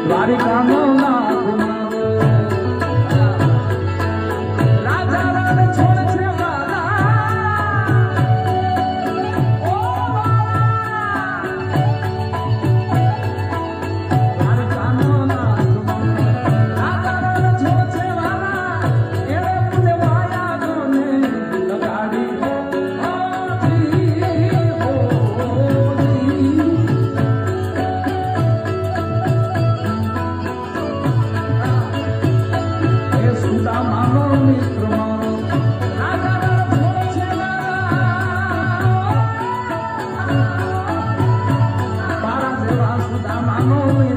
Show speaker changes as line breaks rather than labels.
દ્વારિકાનો નાથ મારો રાજા રણ છોડ છે વાલા ઓ દ્વારિકાનો નાથ રાજા રણ છોડ છે વાલા એને પુને વાયા ગોને લગાડી Mano